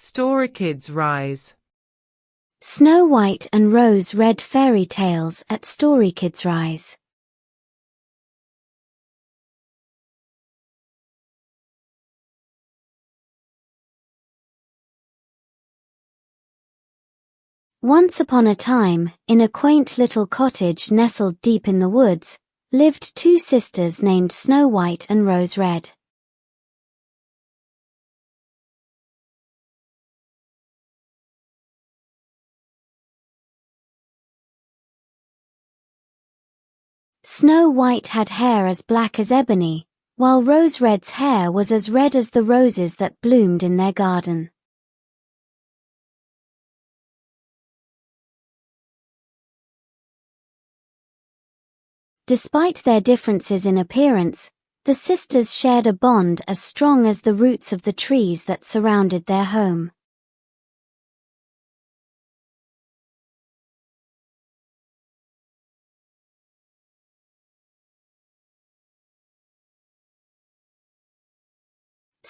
Story Kids Rise. Snow White and Rose Red Fairy Tales at Story Kids Rise. Once upon a time, in a quaint little cottage nestled deep in the woods, lived two sisters named Snow White and Rose Red. Snow White had hair as black as ebony, while Rose Red's hair was as red as the roses that bloomed in their garden. Despite their differences in appearance, the sisters shared a bond as strong as the roots of the trees that surrounded their home.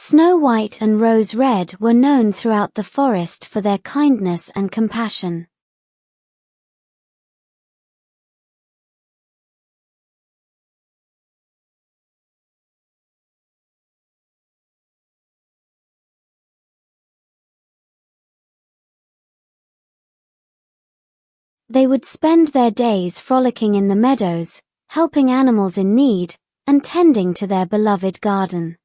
Snow White and Rose Red were known throughout the forest for their kindness and compassion. They would spend their days frolicking in the meadows, helping animals in need, and tending to their beloved garden.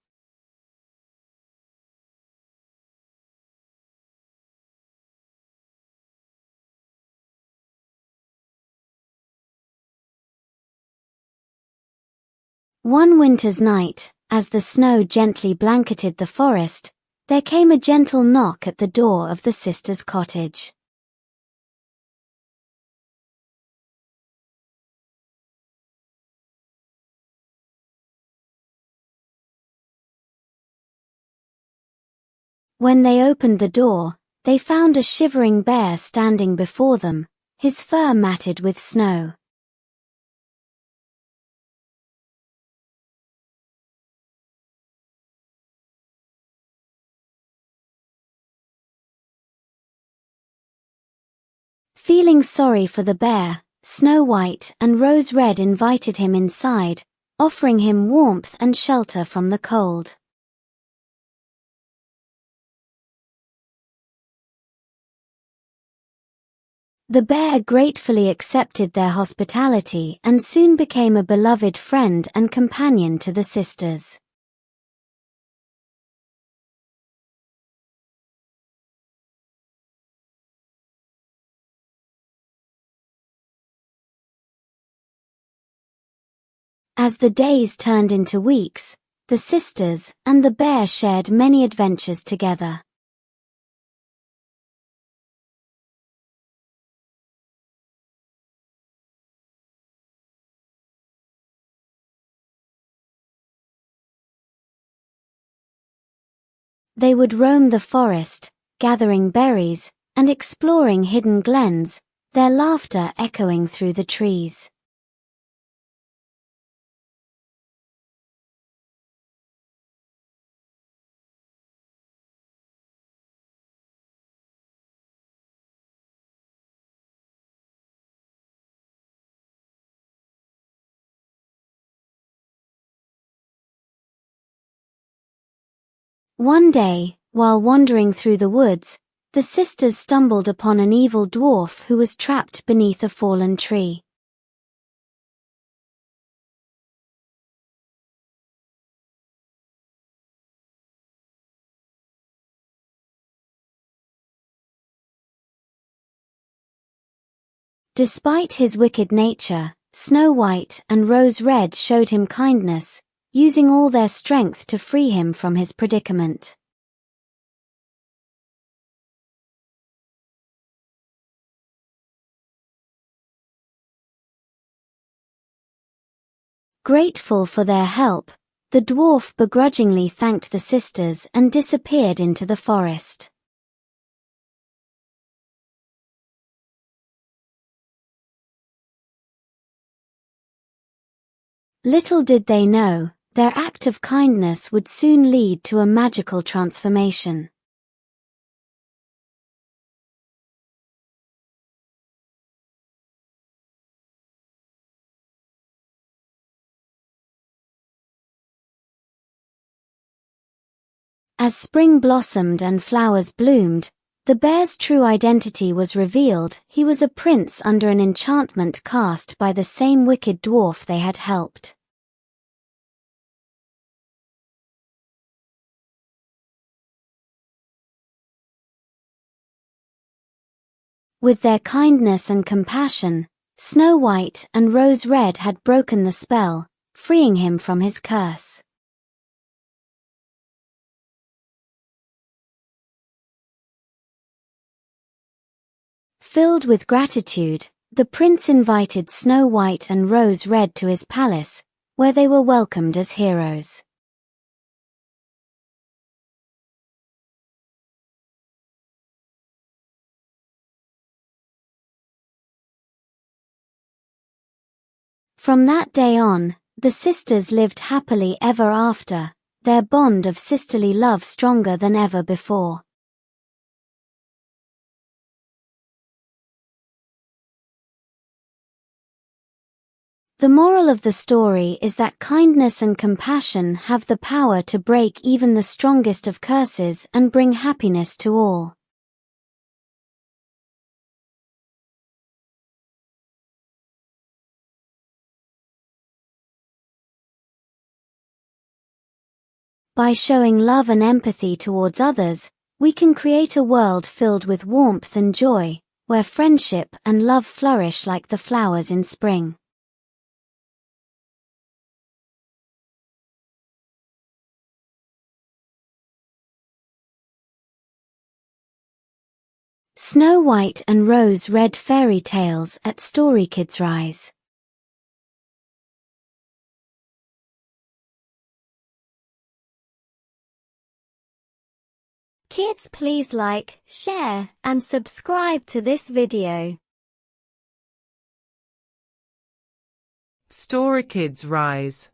One winter's night, as the snow gently blanketed the forest, there came a gentle knock at the door of the sisters' cottage. When they opened the door, they found a shivering bear standing before them, his fur matted with snow. Feeling sorry for the bear, Snow White and Rose Red invited him inside, offering him warmth and shelter from the cold. The bear gratefully accepted their hospitality and soon became a beloved friend and companion to the sisters. As the days turned into weeks, the sisters and the bear shared many adventures together. They would roam the forest, gathering berries, and exploring hidden glens, their laughter echoing through the trees. One day, while wandering through the woods, the sisters stumbled upon an evil dwarf who was trapped beneath a fallen tree. Despite his wicked nature, Snow White and Rose Red showed him kindness, using all their strength to free him from his predicament. Grateful for their help, the dwarf begrudgingly thanked the sisters and disappeared into the forest. Little did they know, their act of kindness would soon lead to a magical transformation. As spring blossomed and flowers bloomed, the bear's true identity was revealed. He was a prince under an enchantment cast by the same wicked dwarf they had helped. With their kindness and compassion, Snow White and Rose Red had broken the spell, freeing him from his curse. Filled with gratitude, the prince invited Snow White and Rose Red to his palace, where they were welcomed as heroes. From that day on, the sisters lived happily ever after, their bond of sisterly love stronger than ever before. The moral of the story is that kindness and compassion have the power to break even the strongest of curses and bring happiness to all. By showing love and empathy towards others, we can create a world filled with warmth and joy, where friendship and love flourish like the flowers in spring. Snow White and Rose Red Fairy Tales at Story Kids Rise. Kids, please like, share, and subscribe to this video. Story Kids Rise.